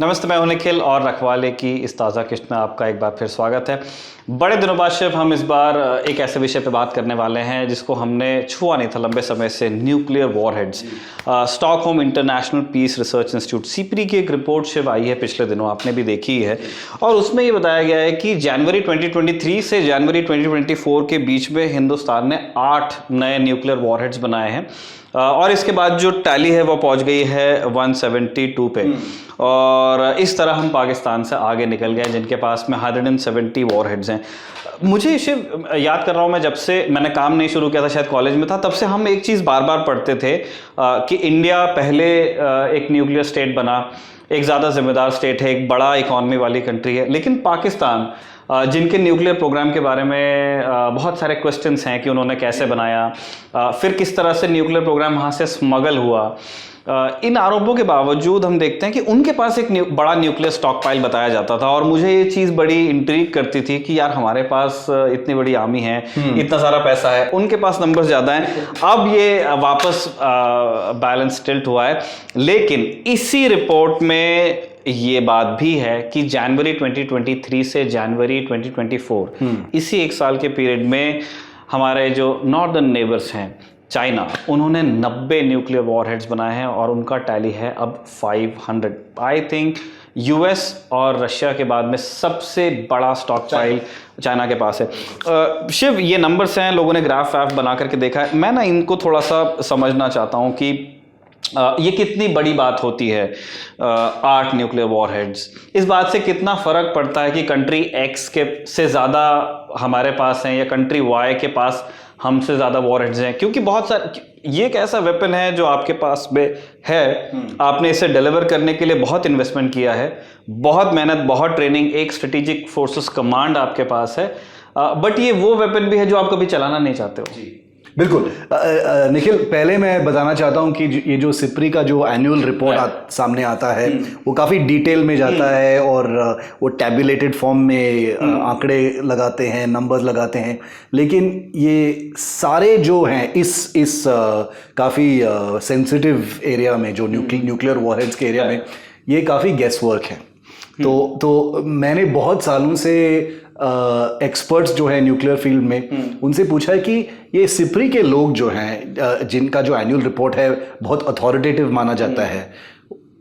नमस्ते, मैं हूं निखिल और रखवाले की इस ताज़ा किस्त में आपका एक बार फिर स्वागत है। बड़े दिनों बाद शिव हम इस बार एक ऐसे विषय पे बात करने वाले हैं जिसको हमने छुआ नहीं था लंबे समय से, nuclear warheads. Stockholm International Peace Research Institute SIPRI की एक रिपोर्ट शिव आई है पिछले दिनों, आपने भी देखी है, और उसमें ये बताया गया है कि जनवरी 2023 से जनवरी 2024 के बीच में हिंदुस्तान ने 8 नए न्यूक्लियर वॉरहेड्स बनाए हैं और इसके बाद जो टैली है वो पहुंच गई है 172 पे। और इस तरह हम पाकिस्तान से आगे निकल गए जिनके पास में 170 वॉरहेड्स हैं। मुझे इसे याद कर रहा हूँ, मैं जब से मैंने काम नहीं शुरू किया था, शायद कॉलेज में था, तब से हम एक चीज़ बार बार पढ़ते थे कि इंडिया पहले एक न्यूक्लियर स्टेट बना, एक ज़्यादा जिम्मेदार स्टेट है, एक बड़ा इकॉनमी वाली कंट्री है। लेकिन पाकिस्तान जिनके न्यूक्लियर प्रोग्राम के बारे में बहुत सारे क्वेश्चंस हैं कि उन्होंने कैसे बनाया, फिर किस तरह से न्यूक्लियर प्रोग्राम वहाँ से स्मगल हुआ, इन आरोपों के बावजूद हम देखते हैं कि उनके पास एक बड़ा न्यूक्लियर स्टॉक पाइल बताया जाता था। और मुझे ये चीज़ बड़ी इंट्रीग करती थी कि यार हमारे पास इतनी बड़ी आर्मी है, इतना सारा पैसा है, उनके पास नंबर ज़्यादा हैं। अब ये वापस बैलेंस टिल्ट हुआ है। लेकिन इसी रिपोर्ट में ये बात भी है कि जनवरी 2023 से जनवरी 2024 इसी एक साल के पीरियड में हमारे जो नॉर्दर्न नेबर्स हैं, चाइना, उन्होंने 90 न्यूक्लियर वॉरहेड्स बनाए हैं और उनका टैली है अब 500। आई थिंक यूएस और रशिया के बाद में सबसे बड़ा स्टॉक पाइल चाइना के पास है। शिव, ये नंबर्स हैं, लोगों ने ग्राफ व्राफ बना करके देखा है। मैं ना इनको थोड़ा सा समझना चाहता हूँ कि ये कितनी बड़ी बात होती है। 8 न्यूक्लियर वॉरहेड्स, इस बात से कितना फ़र्क पड़ता है कि कंट्री एक्स के से ज़्यादा हमारे पास हैं या कंट्री वाई के पास हमसे ज़्यादा वॉरहेड्स हैं। क्योंकि बहुत सारे, ये एक ऐसा वेपन है जो आपके पास में है, आपने इसे डिलीवर करने के लिए बहुत इन्वेस्टमेंट किया है, बहुत मेहनत, बहुत ट्रेनिंग, एक स्ट्रेटेजिक फोर्सेस कमांड आपके पास है, बट ये वो वेपन भी है जो आप कभी चलाना नहीं चाहते हो। बिल्कुल। निखिल, पहले मैं बताना चाहता हूं कि ये जो सिप्री का जो एनुअल रिपोर्ट सामने आता है वो काफ़ी डिटेल में जाता है और वो टैबुलेटेड फॉर्म में आंकड़े लगाते हैं, नंबर्स लगाते हैं। लेकिन ये सारे जो हैं इस काफ़ी सेंसिटिव एरिया में, जो न्यूक्लियर वॉरहेड्स के एरिया में, ये काफ़ी गेस वर्क है। तो मैंने बहुत सालों से एक्सपर्ट्स जो है न्यूक्लियर फील्ड में, उनसे पूछा है कि ये सिप्री के लोग जो हैं, जिनका जो एनुअल रिपोर्ट है बहुत अथॉरिटेटिव माना जाता है,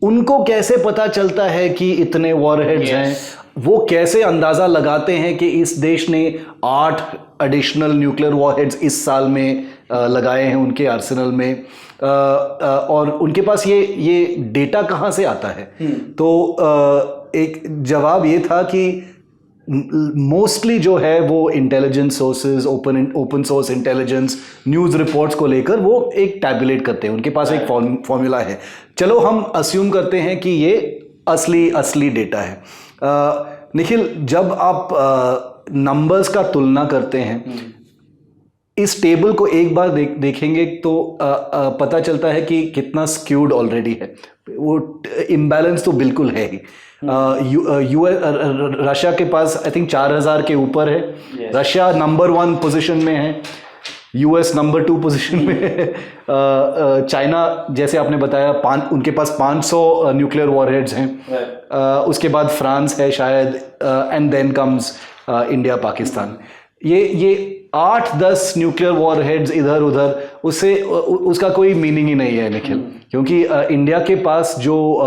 उनको कैसे पता चलता है कि इतने वॉरहेड्स हैं? वो कैसे अंदाज़ा लगाते हैं कि इस देश ने 8 एडिशनल न्यूक्लियर वॉरहेड्स इस साल में लगाए हैं उनके आर्सेनल में, और उनके पास ये डेटा कहाँ से आता है? तो एक जवाब ये था कि मोस्टली जो है वो intelligence sources, open source intelligence news reports को लेकर वो एक टैबुलेट करते हैं, उनके पास एक फॉर्मूला है। चलो हम अस्यूम करते हैं कि ये असली डेटा है। निखिल, जब आप नंबर्स का तुलना करते हैं, इस टेबल को एक बार देखेंगे तो पता चलता है कि कितना स्क्यूड ऑलरेडी है। वो इम्बैलेंस तो बिल्कुल है ही। रशिया के पास आई थिंक 4000 के ऊपर है। रशिया नंबर 1 पोजीशन में है, यूएस नंबर 2 पोजीशन में है। चाइना, जैसे आपने बताया, उनके पास 500 न्यूक्लियर वॉरहेड्स हैं। उसके बाद फ्रांस है शायद, and then comes India, Pakistan. ये 8-10 न्यूक्लियर वॉरहेड्स इधर उधर, उसका कोई मीनिंग ही नहीं है निखिल। क्योंकि इंडिया के पास जो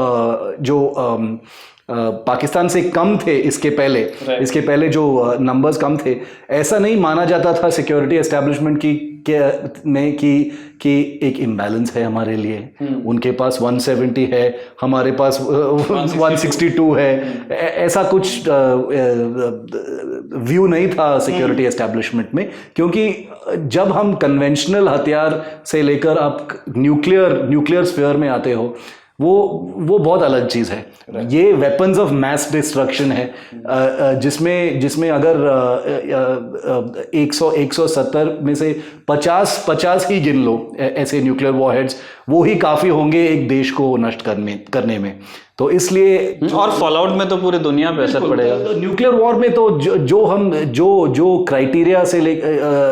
पाकिस्तान से कम थे इसके पहले जो नंबर्स कम थे, ऐसा नहीं माना जाता था सिक्योरिटी एस्टेब्लिशमेंट कि एक इम्बैलेंस है हमारे लिए। उनके पास 170 है, हमारे पास 162 है। ऐसा कुछ व्यू नहीं था सिक्योरिटी एस्टेब्लिशमेंट में। क्योंकि जब हम कन्वेंशनल हथियार से लेकर आप न्यूक्लियर स्फीयर में आते हो, वो बहुत अलग चीज़ है। ये वेपन्स ऑफ मैस डिस्ट्रक्शन है, जिसमें अगर 170 में से 50 ही गिन लो ऐसे न्यूक्लियर वॉरहेड्स, वो ही काफ़ी होंगे एक देश को नष्ट करने में। तो इसलिए और फॉलआउट में तो पूरी दुनिया पे असर पड़ेगा। न्यूक्लियर वॉर में तो जो क्राइटेरिया से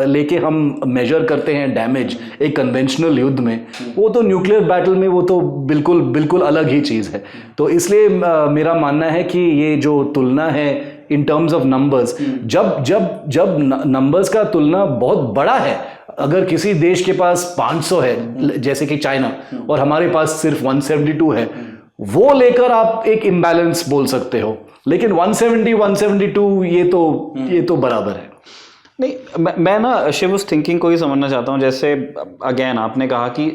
लेके हम मेजर करते हैं डैमेज एक कन्वेंशनल युद्ध में, वो तो न्यूक्लियर बैटल में वो तो बिल्कुल बिल्कुल अलग ही चीज़ है। तो इसलिए मेरा मानना है कि ये जो तुलना है इन टर्म्स ऑफ नंबर्स, जब नंबर्स का तुलना बहुत बड़ा है, अगर किसी देश के पास 500 है जैसे कि चाइना और हमारे पास सिर्फ 172 है, वो लेकर आप एक इम्बैलेंस बोल सकते हो, लेकिन 170 172 ये तो बराबर है। नहीं, मैं ना शिव उस थिंकिंग को ही समझना चाहता हूँ। जैसे अगेन आपने कहा कि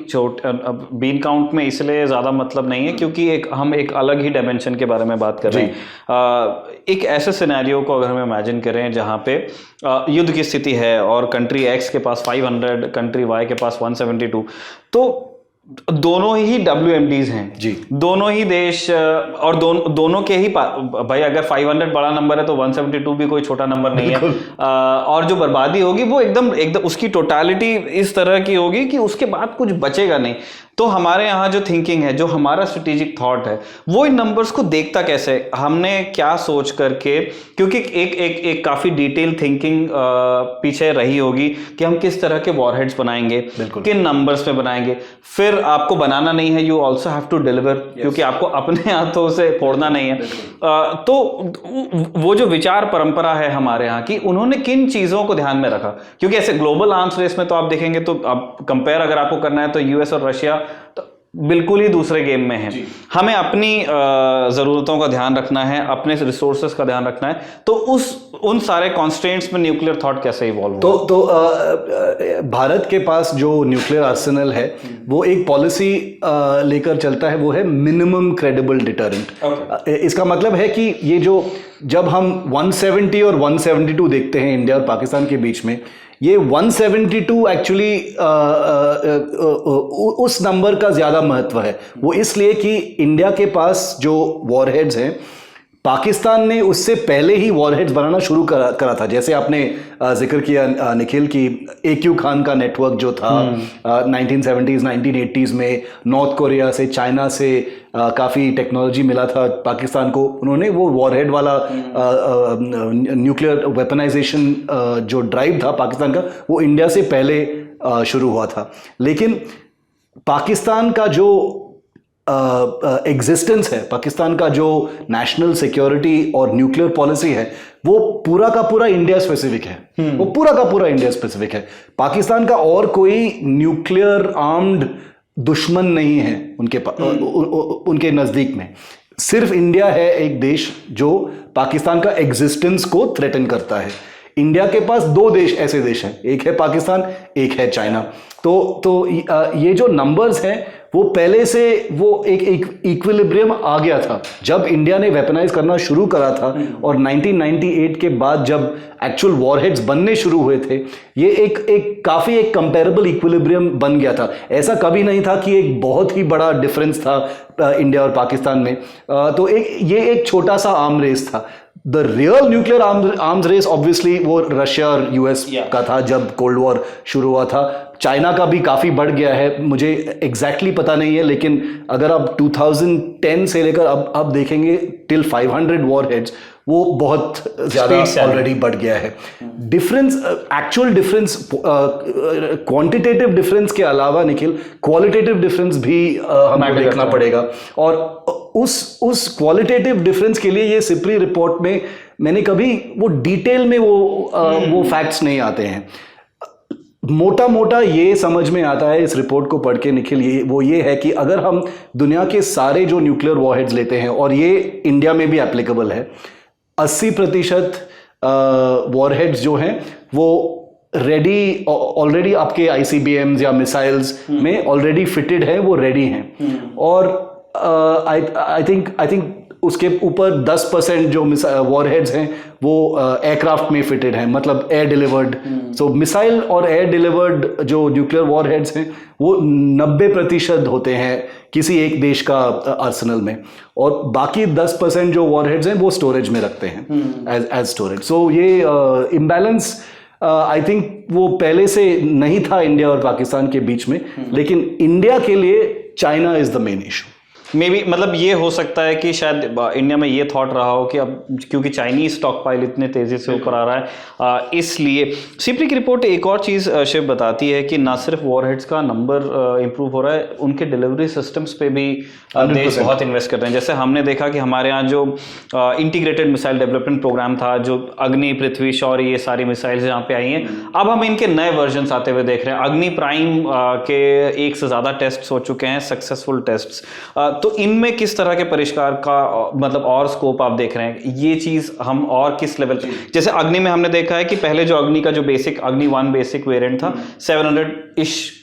बीन काउंट में इसलिए ज़्यादा मतलब नहीं है क्योंकि हम एक अलग ही डायमेंशन के बारे में बात कर रहे हैं। एक ऐसे सिनेरियो को अगर हम इमेजिन करें जहाँ पे युद्ध की स्थिति है और कंट्री एक्स के पास 500, कंट्री वाई के पास 172, तो दोनों ही WMDs हैं जी, दोनों ही देश, और दोनों के ही भाई अगर 500 बड़ा नंबर है तो 172 भी कोई छोटा नंबर नहीं है। और जो बर्बादी होगी वो एकदम उसकी टोटालिटी इस तरह की होगी कि उसके बाद कुछ बचेगा नहीं। तो हमारे यहाँ जो थिंकिंग है, जो हमारा स्ट्रेटेजिक थॉट है, वो इन नंबर्स को देखता कैसे, हमने क्या सोच करके, क्योंकि एक काफी डिटेल थिंकिंग पीछे रही होगी कि हम किस तरह के वॉरहेड्स बनाएंगे, किन नंबर्स पे बनाएंगे। फिर आपको बनाना नहीं है, you also have to deliver, क्योंकि आपको अपने हाथों से फोड़ना नहीं है। तो वो जो विचार परंपरा है हमारे यहाँ की, उन्होंने किन चीजों को ध्यान में रखा, क्योंकि ऐसे ग्लोबल आर्म्स रेस में तो आप देखेंगे तो आप कंपेयर अगर आपको करना है तो यूएस और रशिया तो बिल्कुल ही दूसरे गेम में है। हमें अपनी ज़रूरतों का ध्यान रखना है, अपने रिसोर्सेज का ध्यान रखना है। तो उन सारे कॉन्स्ट्रेंट्स में न्यूक्लियर थॉट कैसे इवॉल्व हुआ? तो भारत के पास जो न्यूक्लियर आर्सेनल है वो एक पॉलिसी लेकर चलता है, वो है मिनिमम क्रेडिबल डिटरेंट। इसका मतलब है कि ये जब हम 170 और 172 देखते हैं इंडिया और पाकिस्तान के बीच में, ये 172 एक्चुअली उस नंबर का ज़्यादा महत्व है। वो इसलिए कि इंडिया के पास जो वॉरहेड्स हैं, पाकिस्तान ने उससे पहले ही वॉरहेड्स बनाना शुरू करा था। जैसे आपने जिक्र किया निखिल की AQ खान का नेटवर्क जो था 1970s 1980s में, नॉर्थ कोरिया से, चाइना से काफ़ी टेक्नोलॉजी मिला था पाकिस्तान को। उन्होंने वो वॉरहेड वाला न्यूक्लियर वेपनाइजेशन जो ड्राइव था पाकिस्तान का, वो इंडिया से पहले शुरू हुआ था। लेकिन पाकिस्तान का जो एग्जिस्टेंस है, पाकिस्तान का जो नेशनल सिक्योरिटी और न्यूक्लियर पॉलिसी है, वो पूरा का पूरा इंडिया स्पेसिफिक है। वो पूरा का पूरा इंडिया स्पेसिफिक है। पाकिस्तान का और कोई न्यूक्लियर आर्म्ड दुश्मन नहीं है उनके नजदीक में। सिर्फ इंडिया है एक देश जो पाकिस्तान का एग्जिस्टेंस को थ्रेटन करता है। इंडिया के पास 2 देश ऐसे देश हैं, एक है पाकिस्तान, एक है चाइना। तो ये जो नंबर्स हैं वो पहले से वो एक इक्विलिब्रियम आ गया था जब इंडिया ने वेपनाइज करना शुरू करा था। और 1998 के बाद जब एक्चुअल वॉरहेड्स बनने शुरू हुए थे, ये एक काफ़ी एक कंपेरेबल इक्विलिब्रियम बन गया था। ऐसा कभी नहीं था कि एक बहुत ही बड़ा डिफरेंस था इंडिया और पाकिस्तान में। तो ये एक छोटा सा आर्म रेस था। The real nuclear arms race obviously वो रशिया और यूएस का था जब कोल्ड वॉर शुरू हुआ था। चाइना का भी काफ़ी बढ़ गया है, मुझे एग्जैक्टली पता नहीं है, लेकिन अगर आप 2010 से लेकर अब देखेंगे टिल 500 वॉरहेड्स, वो बहुत ज़्यादा ऑलरेडी बढ़ गया है। Difference, actual difference, quantitative difference के अलावा निखिल, क्वालिटेटिव डिफरेंस भी हमें देखना पड़ेगा। और उस क्वालिटेटिव डिफरेंस के लिए ये सिप्री रिपोर्ट में मैंने कभी वो डिटेल में वो फैक्ट्स नहीं आते हैं। मोटा मोटा ये समझ में आता है इस रिपोर्ट को पढ़ के निखिल, ये है कि अगर हम दुनिया के सारे जो न्यूक्लियर वॉरहेड्स लेते हैं, और ये इंडिया में भी एप्लीकेबल है, 80% वॉरहेड्स जो हैं वो रेडी ऑलरेडी आपके ICBMs या मिसाइल्स में ऑलरेडी फिटेड है, वो रेडी हैं। और आई थिंक उसके ऊपर 10% जो वॉरहेड्स हैं वो एयरक्राफ्ट में फिटेड हैं, मतलब एयर डिलीवर्ड। सो मिसाइल और एयर डिलीवर्ड जो न्यूक्लियर वॉरहेड्स हैं वो 90% होते हैं किसी एक देश का आर्सेनल में, और बाकी 10% जो वॉरहेड्स हैं वो स्टोरेज में रखते हैं एज स्टोरेज। सो ये इम्बैलेंस आई थिंक वो पहले से नहीं था इंडिया और पाकिस्तान के बीच में, लेकिन इंडिया के लिए China is the main issue. May be मतलब ये हो सकता है कि शायद इंडिया में ये थॉट रहा हो कि अब क्योंकि चाइनीज स्टॉक पाइल इतने तेजी से ऊपर आ रहा है, इसलिए सिप्री की रिपोर्ट एक और चीज़ शिव बताती है कि ना सिर्फ वॉरहेड्स का नंबर इंप्रूव हो रहा है, उनके डिलीवरी सिस्टम्स पे भी देश बहुत इन्वेस्ट कर रहे हैं। जैसे हमने देखा कि हमारे यहाँ जो इंटीग्रेटेड मिसाइल डेवलपमेंट प्रोग्राम था, जो अग्नि, पृथ्वी, शौर्य, ये सारी मिसाइल्स यहाँ पे आई हैं, अब हम इनके नए वर्जन आते हुए देख रहे हैं। अग्नि प्राइम के 1 से ज़्यादा टेस्ट हो चुके हैं, सक्सेसफुल टेस्ट। तो इनमें किस तरह के परिष्कार का मतलब और स्कोप आप देख रहे हैं, ये चीज हम और किस लेवल पे, जैसे अग्नि में हमने देखा है कि पहले जो अग्नि का जो बेसिक अग्नि 1 बेसिक वेरिएंट था 700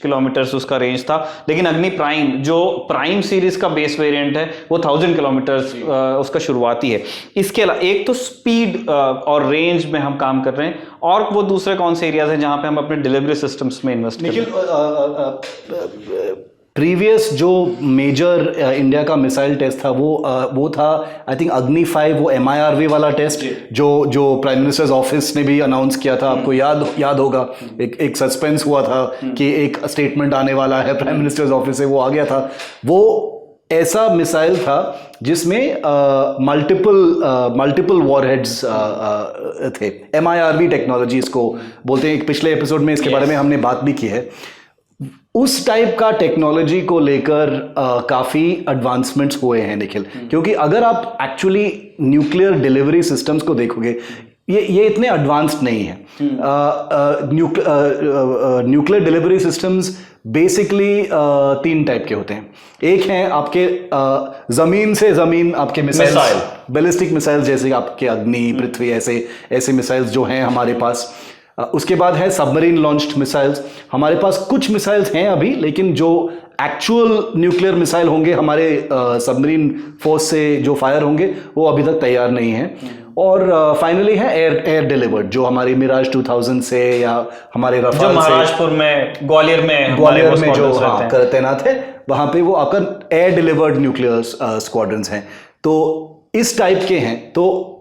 किलोमीटर्स उसका रेंज था, लेकिन अग्नि प्राइम जो प्राइम सीरीज का बेस वेरिएंट है वो 1000 किलोमीटर्स उसका शुरुआती है। इसके अलावा एक तो स्पीड और रेंज में हम काम कर रहे हैं, और वो दूसरे कौन से एरियाज हैं जहां पे हम अपने डिलीवरी सिस्टम्स में इन्वेस्ट कर रहे हैं? प्रीवियस जो मेजर इंडिया का मिसाइल टेस्ट था वो था आई थिंक अग्नि 5, वो MIRV वाला टेस्ट जो प्राइम मिनिस्टर्स ऑफिस ने भी अनाउंस किया था। आपको याद होगा, एक सस्पेंस हुआ था कि एक स्टेटमेंट आने वाला है प्राइम मिनिस्टर्स ऑफिस से, वो आ गया था। वो ऐसा मिसाइल था जिसमें मल्टीपल वॉरहेड्स थे। MIRV टेक्नोलॉजी इसको बोलते हैं। एक पिछले एपिसोड में इसके बारे में हमने बात भी की है। उस टाइप का टेक्नोलॉजी को लेकर काफ़ी एडवांसमेंट्स हुए हैं निखिल, क्योंकि अगर आप एक्चुअली न्यूक्लियर डिलीवरी सिस्टम्स को देखोगे, ये इतने एडवांस्ड नहीं है। Nuclear delivery systems basically 3 type के होते हैं। एक है आपके जमीन से जमीन आपके मिसाइल, बैलिस्टिक मिसाइल, जैसे आपके अग्नि, पृथ्वी, ऐसे मिसाइल्स जो हैं हमारे पास। उसके बाद है सबमरीन लॉन्च्ड मिसाइल्स। हमारे पास कुछ मिसाइल्स हैं अभी, लेकिन जो एक्चुअल न्यूक्लियर मिसाइल होंगे हमारे सबमरीन फोर्स से जो फायर होंगे वो अभी तक तैयार नहीं है। और फाइनली है एयर डिलीवर्ड, जो हमारी मिराज 2000 से या हमारे रफाल से, महाराजपुर में, ग्वालियर में जो तैनात है, वहां पे वो आपका एयर डिलीवर्ड न्यूक्लियर स्क्वाड्रंस हैं। तो इस टाइप के हैं। तो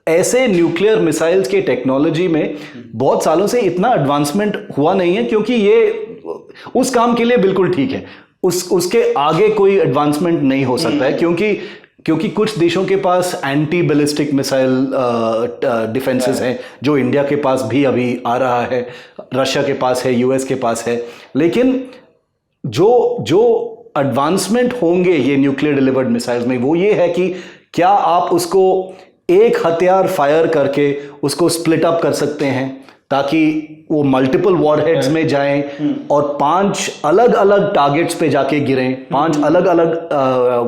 ऐसे न्यूक्लियर मिसाइल्स के टेक्नोलॉजी में बहुत सालों से इतना एडवांसमेंट हुआ नहीं है, क्योंकि ये उस काम के लिए बिल्कुल ठीक है। उसके आगे कोई एडवांसमेंट नहीं हो सकता है, क्योंकि कुछ देशों के पास एंटी बैलिस्टिक मिसाइल डिफेंसेस हैं, जो इंडिया के पास भी अभी आ रहा है, रशिया के पास है, US के पास है। लेकिन जो एडवांसमेंट होंगे ये न्यूक्लियर डिलीवर्ड मिसाइल्स में, वो ये है कि क्या आप उसको एक हथियार फायर करके उसको स्प्लिट अप कर सकते हैं ताकि वो मल्टीपल वॉरहेड्स में जाएं और 5 अलग अलग टारगेट्स पे जाके गिरें, 5 अलग अलग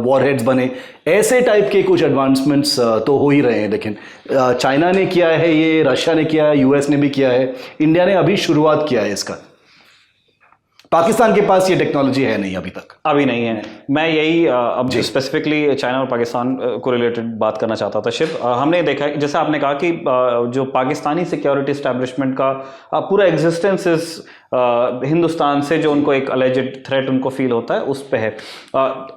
वॉरहेड्स बने। ऐसे टाइप के कुछ एडवांसमेंट्स तो हो ही रहे हैं। लेकिन चाइना ने किया है ये, रशिया ने किया है, US ने भी किया है, इंडिया ने अभी शुरुआत किया है इसका। पाकिस्तान के पास ये टेक्नोलॉजी है नहीं, अभी नहीं है। मैं यही अब स्पेसिफिकली चाइना और पाकिस्तान को रिलेटेड बात करना चाहता था शिव। हमने देखा, जैसे आपने कहा कि जो पाकिस्तानी सिक्योरिटी एस्टैब्लिशमेंट का पूरा एग्जिस्टेंस इस हिंदुस्तान से जो उनको एक अलेजेड थ्रेट उनको फील होता है, उस पे है।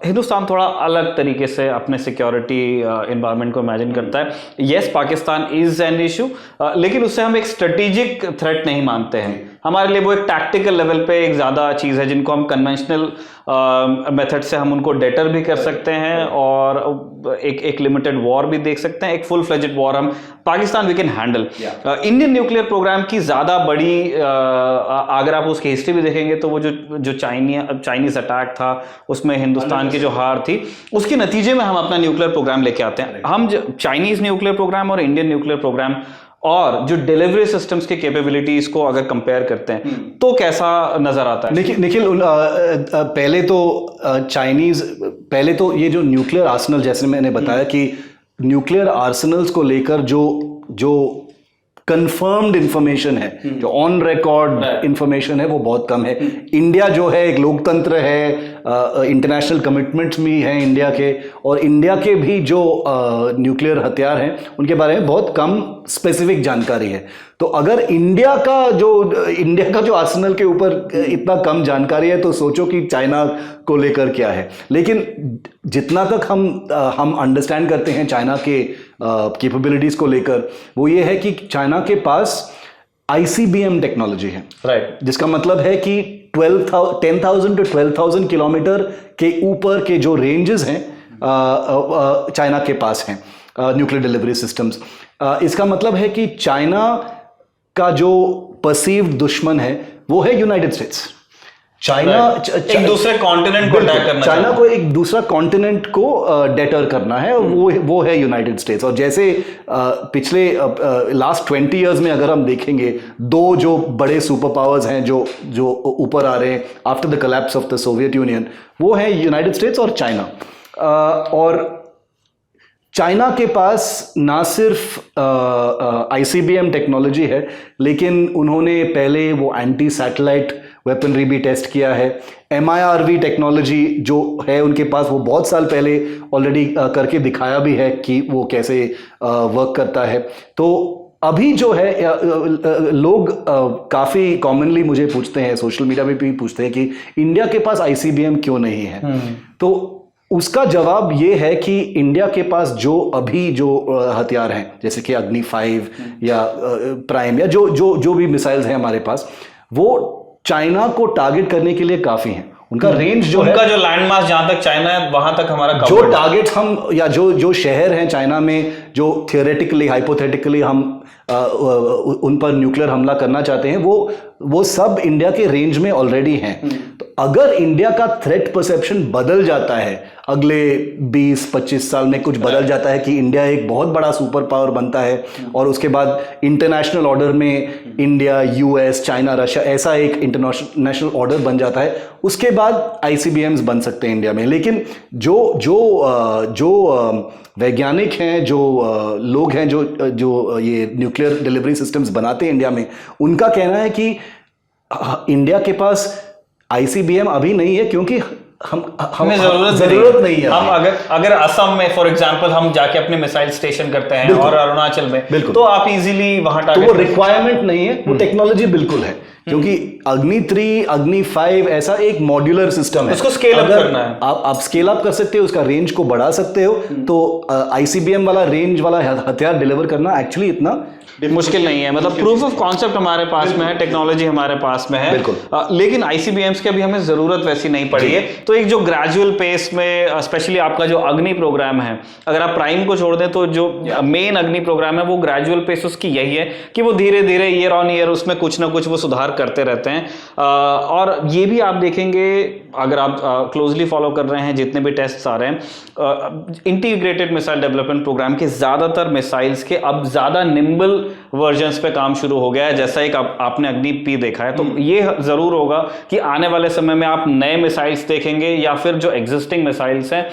हिंदुस्तान थोड़ा अलग तरीके से अपने सिक्योरिटी एनवायरनमेंट को इमेजिन करता है। Yes, Pakistan is an issue, लेकिन उससे हम एक स्ट्रेटेजिक थ्रेट नहीं मानते हैं। हमारे लिए वो एक टैक्टिकल लेवल पे एक ज़्यादा चीज़ है, जिनको हम कन्वेंशनल मेथड से हम उनको डेटर भी कर सकते हैं, और एक लिमिटेड वॉर भी देख सकते हैं। एक फुल फ्लेजेड वॉर हम Pakistan we can handle. Indian nuclear programme की ज़्यादा बड़ी अगर आप उसकी हिस्ट्री भी देखेंगे तो वो जो चाइनीज अटैक था, उसमें हिंदुस्तान की जो हार थी, उसके नतीजे में हम अपना न्यूक्लियर प्रोग्राम लेके आते हैं। हम चाइनीज न्यूक्लियर प्रोग्राम और इंडियन न्यूक्लियर प्रोग्राम और जो डिलीवरी सिस्टम्स की कैपेबिलिटीज को अगर कंपेयर करते हैं तो कैसा नजर आता है? निखिल, पहले तो ये जो न्यूक्लियर आर्सेनल, जैसे मैंने बताया कि न्यूक्लियर आर्सेनल्स को लेकर जो कंफर्म्ड इंफॉर्मेशन है, जो ऑन रिकॉर्ड इंफॉर्मेशन है, वो बहुत कम है। इंडिया जो है एक लोकतंत्र है, इंटरनेशनल कमिटमेंट्स भी हैं इंडिया के, और इंडिया के भी जो न्यूक्लियर हथियार हैं उनके बारे में बहुत कम स्पेसिफिक जानकारी है। तो अगर इंडिया का जो आर्सेनल के ऊपर इतना कम जानकारी है, तो सोचो कि चाइना को लेकर क्या है। लेकिन जितना तक हम अंडरस्टैंड करते हैं चाइना के कैपेबिलिटीज को लेकर, वो ये है कि चाइना के पास ICBM टेक्नोलॉजी है, राइट, जिसका मतलब है कि 10,000 to 12,000 किलोमीटर के ऊपर के जो रेंजेस हैं चाइना के पास हैं न्यूक्लियर डिलीवरी सिस्टम्स। इसका मतलब है कि चाइना का जो परसीव्ड दुश्मन है वो है यूनाइटेड स्टेट्स। चाइना एक दूसरे कॉन्टिनेंट को अटैक करना, चाइना को एक दूसरा कॉन्टिनेंट को डेटर करना है, वो है यूनाइटेड स्टेट्स। और जैसे पिछले लास्ट 20 इयर्स में अगर हम देखेंगे, दो जो बड़े सुपर पावर्स हैं जो ऊपर आ रहे हैं after the collapse of the Soviet union, वो है यूनाइटेड स्टेट्स और चाइना। और चाइना के पास ना सिर्फ ICBM टेक्नोलॉजी है, लेकिन उन्होंने पहले वो एंटी सैटेलाइट वेपनरी भी टेस्ट किया है। MIRV टेक्नोलॉजी जो है उनके पास, वो बहुत साल पहले ऑलरेडी करके दिखाया भी है कि वो कैसे वर्क करता है। तो अभी जो है लोग काफ़ी कॉमनली मुझे पूछते हैं, सोशल मीडिया में भी पूछते हैं कि इंडिया के पास ICBM क्यों नहीं है। तो उसका जवाब ये है कि इंडिया के पास जो हथियार हैं, जैसे कि अग्नि 5 या प्राइम या जो भी मिसाइल्स हैं हमारे पास, वो चाइना को टारगेट करने के लिए काफी हैं। उनका रेंज जो है, उनका जो लैंडमास जहां तक चाइना है वहां तक हमारा जो टारगेट हम या जो शहर हैं चाइना में जो थियोरेटिकली हाइपोथेटिकली हम उन पर न्यूक्लियर हमला करना चाहते हैं, वो सब इंडिया के रेंज में ऑलरेडी हैं। तो अगर इंडिया का थ्रेट परसेप्शन बदल जाता है, अगले 20-25 साल में कुछ बदल जाता है कि इंडिया एक बहुत बड़ा सुपर पावर बनता है और उसके बाद इंटरनेशनल ऑर्डर में इंडिया, US, चाइना, रशिया ऐसा एक इंटरनेशनल ऑर्डर बन जाता है, उसके बाद ICBMs बन सकते हैं इंडिया में। लेकिन जो वैज्ञानिक हैं, जो लोग हैं जो ये न्यूक्लियर डिलीवरी सिस्टम्स बनाते हैं इंडिया में, उनका कहना है कि इंडिया के पास ICBM अभी नहीं है क्योंकि हमें जरूरत नहीं है। हम अगर असम में फॉर एग्जांपल हम जाके अपने मिसाइल स्टेशन करते हैं और अरुणाचल में, तो आप इजीली वहां टारगेट, तो वो रिक्वायरमेंट नहीं है, वो टेक्नोलॉजी बिल्कुल है। क्योंकि अग्नि 3, अग्नि 5 ऐसा एक मॉड्यूलर सिस्टम है, उसको स्केल अप करना है। आप स्केल अप कर सकते हो, उसका रेंज को बढ़ा सकते हो। तो ICBM वाला रेंज वाला हथियार डिलीवर करना एक्चुअली इतना मुश्किल नहीं है। मतलब प्रूफ ऑफ कॉन्सेप्ट हमारे पास में है, टेक्नोलॉजी हमारे पास में है, लेकिन ICBMs की अभी हमें जरूरत वैसी नहीं पड़ी है। तो एक जो ग्रेजुअल पेस में, स्पेशली आपका जो अग्नि प्रोग्राम है, अगर आप प्राइम को छोड़ दें तो जो मेन अग्नि प्रोग्राम है वो ग्रेजुअल पेस उसकी यही है कि वो धीरे धीरे ईयर ऑन ईयर उसमें कुछ ना कुछ वो सुधार करते रहते हैं। और ये भी आप देखेंगे, अगर आप क्लोजली फॉलो कर रहे हैं जितने भी टेस्ट आ रहे हैं, इंटीग्रेटेड मिसाइल डेवलपमेंट प्रोग्राम के ज्यादातर मिसाइल्स के अब ज्यादा निम्बल वर्जन्स पे काम शुरू हो गया है। जैसा एक आपने अग्नि P देखा है, तो ये जरूर होगा कि आने वाले समय में आप नए मिसाइल्स देखेंगे या फिर जो एग्जिस्टिंग मिसाइल्स हैं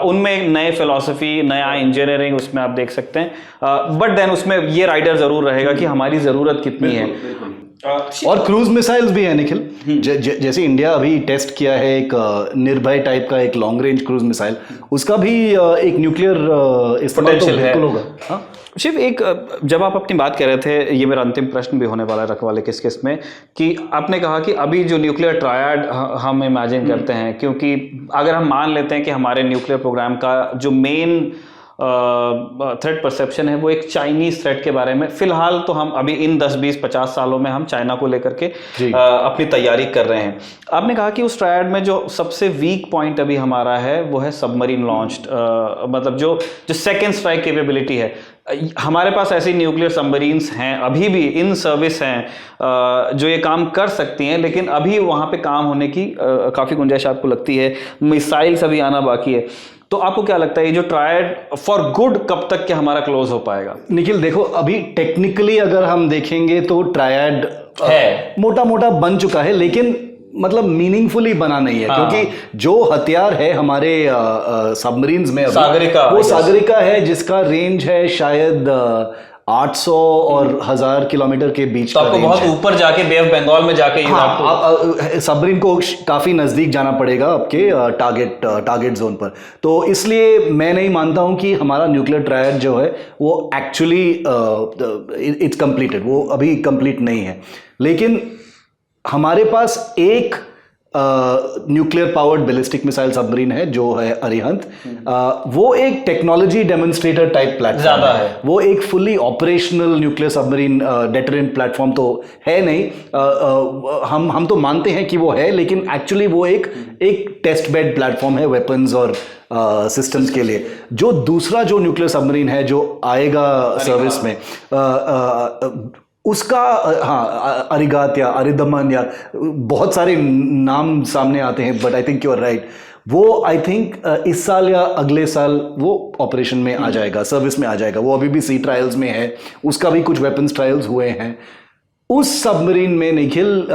उनमें नए फिलॉसफी, नया इंजीनियरिंग उसमें आप देख सकते हैं। बट देन उसमें ये राइडर जरूर रहेगा कि हमारी जरूरत कितनी है। और क्रूज मिसाइल्स भी है निखिल, जैसे इंडिया अभी टेस्ट किया है एक निर्भय टाइप का एक लॉन्ग रेंज क्रूज मिसाइल, उसका भी एक न्यूक्लियर पोटेंशियल है। होगा। शिव, एक जब आप अपनी बात कर रहे थे, ये मेरा अंतिम प्रश्न भी होने वाला है रखवाले किस में, कि आपने कहा कि अभी जो न्यूक्लियर ट्रायड हम इमेजिन करते हैं, क्योंकि अगर हम मान लेते हैं कि हमारे न्यूक्लियर प्रोग्राम का जो मेन थ्रेट परसेप्शन है वो एक चाइनीज थ्रेट के बारे में, फिलहाल तो हम अभी इन 10-20-50 सालों में हम चाइना को लेकर के अपनी तैयारी कर रहे हैं। आपने कहा कि उस ट्रायड में जो सबसे वीक पॉइंट अभी हमारा है वो है सबमरीन लॉन्च्ड, मतलब जो सेकेंड स्ट्राइक कैपेबिलिटी है। हमारे पास ऐसी न्यूक्लियर सबमरीन्स हैं, अभी भी इन सर्विस हैं जो ये काम कर सकती हैं, लेकिन अभी वहाँ पे काम होने की काफ़ी गुंजाइश आपको लगती है? मिसाइल्स अभी आना बाकी है। तो आपको क्या लगता है ये जो ट्रायड फॉर गुड कब तक के हमारा क्लोज हो पाएगा? निखिल देखो, अभी टेक्निकली अगर हम देखेंगे तो ट्रायड है मोटा मोटा बन चुका है, लेकिन मतलब मीनिंगफुली बना नहीं है। क्योंकि जो हथियार है हमारे सबमरीन्स में सागरिका, वो सागरिका है जिसका रेंज है शायद 800 और 1000 किलोमीटर के बीच। तो आपको बहुत ऊपर जाके बे ऑफ बंगाल में जाके सबमरीन को काफी नजदीक जाना पड़ेगा आपके टारगेट जोन पर। तो इसलिए मैं नहीं मानता हूं कि हमारा न्यूक्लियर ट्रायड जो है वो एक्चुअली इट्स कंप्लीटेड, वो अभी कंप्लीट नहीं है। लेकिन हमारे पास एक nuclear powered ballistic missile submarine है जो है अरिहंत। वो एक टेक्नोलॉजी डेमोन्स्ट्रेटर टाइप प्लेटफॉर्म ज्यादा है। वो एक fully operational nuclear submarine deterrent platform तो है नहीं। हम तो मानते हैं कि वो है, लेकिन एक्चुअली वो एक टेस्ट बेड प्लेटफॉर्म है वेपन्स और सिस्टम्स के लिए। जो दूसरा जो न्यूक्लियर सबमरीन है जो आएगा सर्विस में, उसका हाँ अरिगात या अरिदमन या बहुत सारे नाम सामने आते हैं, but I think you are right. वो आई थिंक इस साल या अगले साल वो ऑपरेशन में आ जाएगा, सर्विस में आ जाएगा। वो अभी भी सी ट्रायल्स में है, उसका भी कुछ वेपन्स ट्रायल्स हुए हैं। उस सबमरीन में निखिल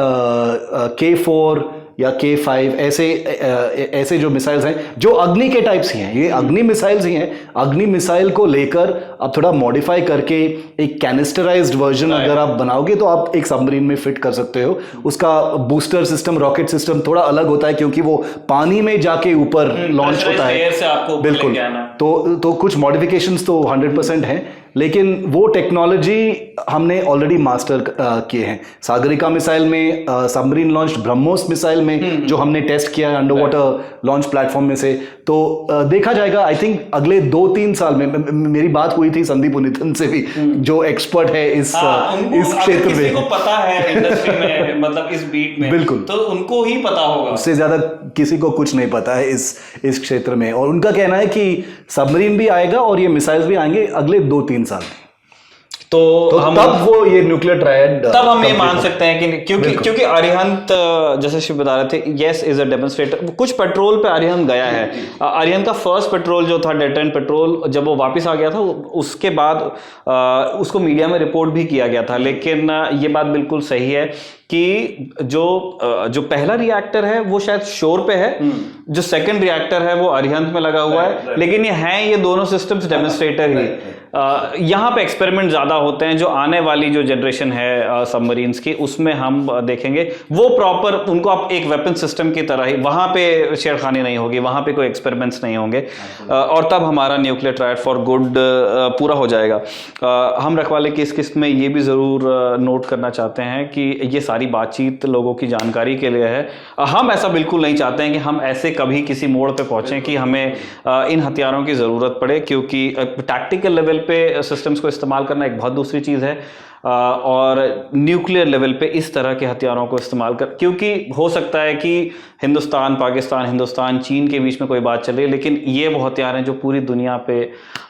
K4 या K5 ऐसे जो मिसाइल्स हैं जो अग्नि के टाइप्स ही हैं, ये अग्नि मिसाइल्स ही हैं। अग्नि मिसाइल को लेकर अब थोड़ा मॉडिफाई करके एक कैनिस्टराइज्ड वर्जन अगर आप बनाओगे तो आप एक सबमरीन में फिट कर सकते हो। उसका बूस्टर सिस्टम, रॉकेट सिस्टम थोड़ा अलग होता है क्योंकि वो पानी में जाके ऊपर लॉन्च होता है। बिल्कुल, तो कुछ मॉडिफिकेशंस तो 100% हैं, लेकिन वो टेक्नोलॉजी हमने ऑलरेडी मास्टर किए हैं। सागरिका मिसाइल में, सबमरीन लॉन्च्ड ब्रह्मोस मिसाइल में जो हमने टेस्ट किया है अंडर वाटर लॉन्च प्लेटफॉर्म में से, तो देखा जाएगा। आई थिंक अगले 2-3 साल में मेरी बात हुई थी संदीप उनिथन से भी, जो एक्सपर्ट है इस क्षेत्र में, को पता है इंडस्ट्री में, मतलब इस बीट में, बिल्कुल, तो उनको ही पता होगा। उससे ज्यादा किसी को कुछ नहीं पता है इस क्षेत्र में। और उनका कहना है कि सबमरीन भी आएगा और ये मिसाइल्स भी आएंगे अगले 2-3 साल में। तो हम तब वो ये न्यूक्लियर ट्रायड, तब हम ये मान सकते हैं कि क्योंकि अरिहंत, जैसे शिव बता रहे थे, यस इज अ डेमोन्स्ट्रेटर। कुछ पेट्रोल पे अरिहंत गया है। अरिहंत का फर्स्ट पेट्रोल जो था, डेटरेंट पेट्रोल, जब वो वापस आ गया था उसके बाद उसको मीडिया में रिपोर्ट भी किया गया था। लेकिन ये बात बिल्कुल सही है कि जो पहला रिएक्टर है वो शायद शोर पे है, जो सेकंड रिएक्टर है वो अरिहंत में लगा हुआ है। लेकिन ये दोनों सिस्टम्स डेमोन्स्ट्रेटर ही। यहाँ पे एक्सपेरिमेंट ज्यादा होते हैं। जो आने वाली जो जनरेशन है सबमरीन्स की, उसमें हम देखेंगे वो प्रॉपर, उनको आप एक वेपन सिस्टम की तरह ही, वहां पे छेड़खानी नहीं होगी, वहां पे कोई एक्सपेरिमेंट्स नहीं होंगे, और तब हमारा न्यूक्लियर ट्रायड फॉर गुड पूरा हो जाएगा। हम रखवाले की इस किस्त में ये भी जरूर नोट करना चाहते हैं कि ये सारी बातचीत लोगों की जानकारी के लिए है। हम ऐसा बिल्कुल नहीं चाहते हैं कि हम ऐसे कभी किसी मोड़ पे पहुंचे कि हमें इन हथियारों की जरूरत पड़े, क्योंकि टैक्टिकल लेवल पे सिस्टम्स को इस्तेमाल करना एक बहुत दूसरी चीज है, और न्यूक्लियर लेवल पे इस तरह के हथियारों को इस्तेमाल कर, क्योंकि हो सकता है कि हिंदुस्तान पाकिस्तान, हिंदुस्तान चीन के बीच में कोई बात चल रही है, लेकिन ये वो हथियार हैं जो पूरी दुनिया पे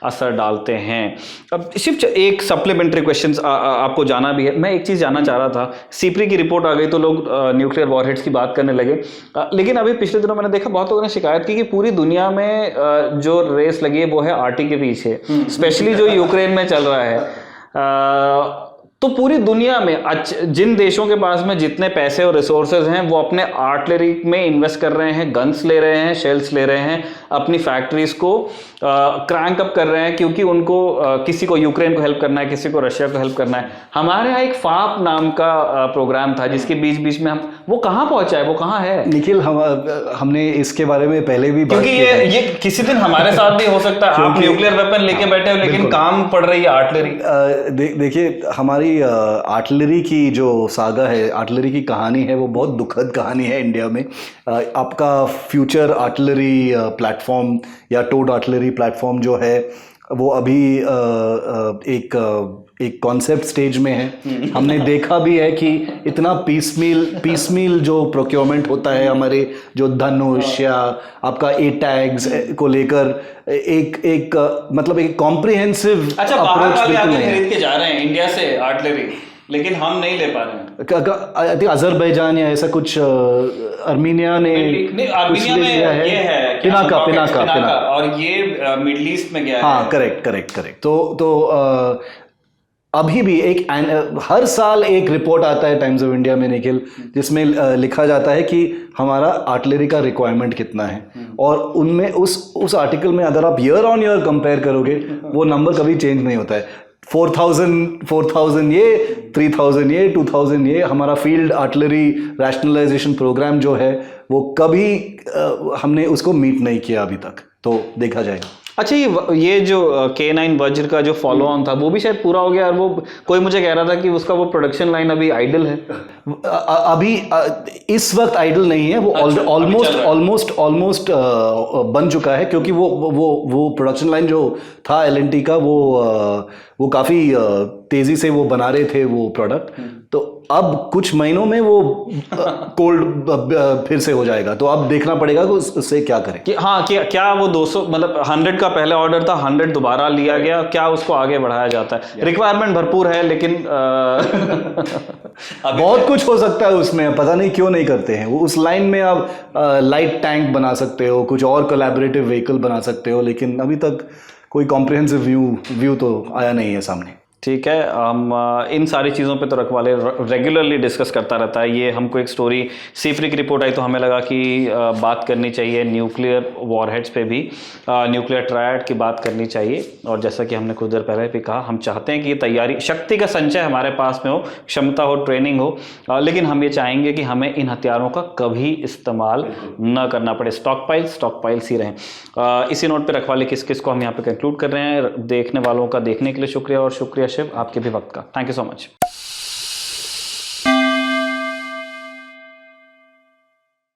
असर डालते हैं। अब सिर्फ एक सप्लीमेंट्री क्वेश्चन आपको जाना भी है। मैं एक चीज़ जानना चाह रहा था, सीपरी की रिपोर्ट आ गई तो लोग न्यूक्लियर वॉरहेड्स की बात करने लगे, लेकिन अभी पिछले दिनों मैंने देखा बहुत लोगों ने शिकायत की कि पूरी दुनिया में जो रेस लगी है वो है आर्टिक के पीछे, स्पेशली जो यूक्रेन में चल रहा है। तो पूरी दुनिया में जिन देशों के पास में जितने पैसे और रिसोर्सेज हैं वो अपने आर्टिलरी में इन्वेस्ट कर रहे हैं, गन्स ले रहे हैं, शेल्स ले रहे हैं, अपनी फैक्ट्रीज को क्रैंक अप कर रहे हैं, क्योंकि उनको किसी को यूक्रेन को हेल्प करना है, किसी को रशिया को हेल्प करना है। हमारे यहाँ एक फाप नाम का प्रोग्राम था जिसके बीच बीच में हम, वो कहाँ पहुंचा है, वो कहाँ है निखिल? हमने इसके बारे में पहले भी, क्योंकि ये किसी दिन हमारे साथ भी हो सकता है। आप न्यूक्लियर वेपन लेके बैठे हो लेकिन काम पड़ रही है आर्टिलरी। देखिए, हमारी आर्टिलरी की जो सागा है, आर्टिलरी की कहानी है, वो बहुत दुखद कहानी है इंडिया में। आपका फ्यूचर आर्टिलरी प्लेटफॉर्म या टोड आर्टिलरी प्लेटफॉर्म जो है वो अभी एक कॉन्सेप्ट स्टेज में है। हमने देखा भी है कि इतना पीसमील जो प्रोक्योरमेंट होता है, हमारे जो धनुष या आपका A-टैग्स को लेकर एक मतलब एक कॉम्प्रिहेंसिव अप्रोच बिल्कुल नहीं है। खरीद के जा रहे हैं इंडिया से आर्टिलरी, लेकिन हम नहीं ले पा रहे हैं। अजरबैजान या ऐसा कुछ, आर्मीनिया ने आर्मीनिया में ये है पिनाका, और ये मिडिल ईस्ट में गया है। हाँ, करेक्ट। तो अभी भी हर साल एक रिपोर्ट आता है टाइम्स ऑफ इंडिया में निखिल, जिसमें लिखा जाता है कि हमारा आर्टिलरी का रिक्वायरमेंट कितना है, और उनमें उस आर्टिकल में अगर आप ईयर ऑन ईयर कंपेयर करोगे वो नंबर कभी चेंज नहीं होता है। 4000 ये, 3000 ये, 2000 ये। हमारा फील्ड आर्टिलरी रैशनलाइजेशन प्रोग्राम जो है वो कभी हमने उसको मीट नहीं किया अभी तक, तो देखा जाएगा। अच्छा, ये जो K9 वज्र का जो फॉलो ऑन था वो भी शायद पूरा हो गया, और वो कोई मुझे कह रहा था कि उसका वो प्रोडक्शन लाइन अभी आइडल है। अभी इस वक्त आइडल नहीं है वो, ऑलमोस्ट बन चुका है, क्योंकि वो प्रोडक्शन लाइन जो था L&T का वो काफ़ी तेज़ी से वो बना रहे थे वो प्रोडक्ट। तो अब कुछ महीनों में वो कोल्ड फिर से हो जाएगा, तो अब देखना पड़ेगा कि उससे क्या करें। कि हाँ, क्या वो 200 मतलब 100 का पहले ऑर्डर था, 100 दोबारा लिया गया, क्या उसको आगे बढ़ाया जाता है? रिक्वायरमेंट भरपूर है, लेकिन बहुत कुछ हो सकता है उसमें, पता नहीं क्यों नहीं करते हैं वो। उस लाइन में आप लाइट टैंक बना सकते हो, कुछ और कोलैबोरेटिव व्हीकल बना सकते हो, लेकिन अभी तक कोई कॉम्प्रिहेंसिव व्यू तो आया नहीं है सामने। ठीक है, हम इन सारी चीज़ों पे तो रखवाले रेगुलरली डिस्कस करता रहता है। ये हमको एक स्टोरी सीफ्री की रिपोर्ट आई तो हमें लगा कि बात करनी चाहिए न्यूक्लियर वॉरहेड्स पे भी, न्यूक्लियर ट्रायड की बात करनी चाहिए। और जैसा कि हमने कुछ देर पहले भी कहा, हम चाहते हैं कि ये तैयारी, शक्ति का संचय हमारे पास में हो, क्षमता हो, ट्रेनिंग हो, लेकिन हम ये चाहेंगे कि हमें इन हथियारों का कभी इस्तेमाल न करना पड़े। स्टॉक पाइल्स ही रहें। इसी नोट पर रखवाले किस को हम यहाँ पे कंक्लूड कर रहे हैं। देखने वालों का देखने के लिए शुक्रिया, और शुक्रिया शिव आपके भी वक्त का। Thank you so much.